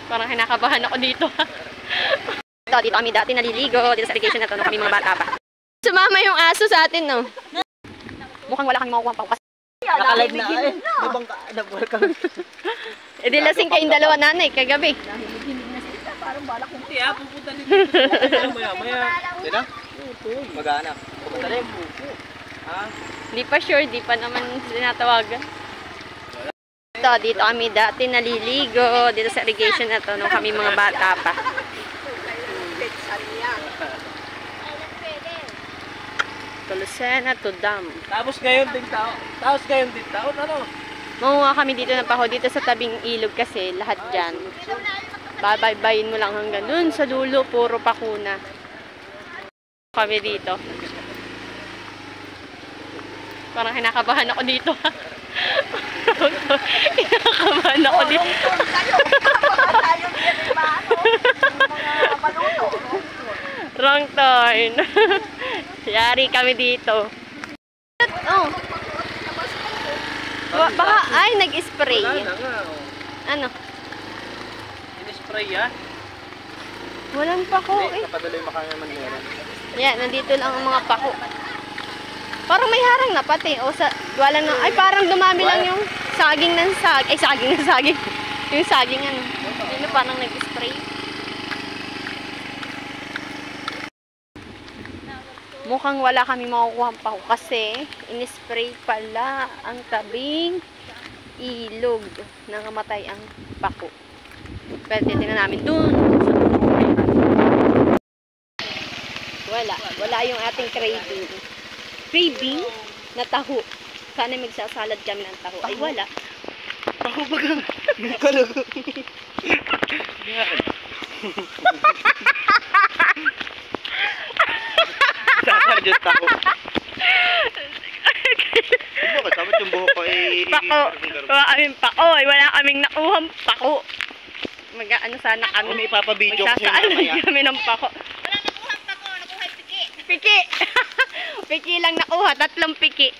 Parang kinakabahan ako dito. Dito kami dati naliligo. Dito sa irrigation na to, nung kami mga bata pa. Sumama yung aso sa atin, no? Mukhang wala kang makukuha pa. Nakalive na ay. Nabang welcome. Eh di lasing kayong dalawa nanay, kagabi. Parang balak kong tiya, pupunta dito. Maya. Sino? Mag-anak. Pupunta rin. Ha? Di pa sure, di pa naman sinatawagan. Dito kami dati naliligo. Dito sa irrigation na to, nung kami mga bata pa. Lucena to Dam. Tapos ngayon din tao. Ano? Manguha kami dito ng paho dito sa tabing ilog kasi lahat dyan. Babaybayin mo lang hanggang dun sa dulo, puro pakuna. Kami dito. Parang kinakabahan ako dito. Kinakabahan ako dito. Wrong turn. Yari kami dito. Oh. Baka ay nag-spray. Ano? In-spray ya? Walang pako eh. Kapadaloy makanaman meron. Yan, nandito lang ang mga pako. Parang may harang na pati. O sa wala na. Ay parang dumami lang yung saging ng saging. Ay saging ng saging. Yung saging ano. Ano parang nag-spray. Mukhang wala kami makukuha ang pako kasi in-spray pala ang tabing ilog. Nangamatay ang pako. Pero titingnan namin dun. Wala yung ating craving. Craving na taho. Sana magsasalad kami ng taho. Ay wala. Taho bagang. Nagkalago. Yan. Saan dyan taho? Bakit? Sabat yung buhok ko eh. Pako. Wala kaming pako. Wala kaming nakuhang pako. Mag-ano sana kami. May ipapabidyo ko siya mamaya. Kami ng pako. Wala nakuhang pako. Nakuha piki. Piki. Piki lang nakuha. 3 piki.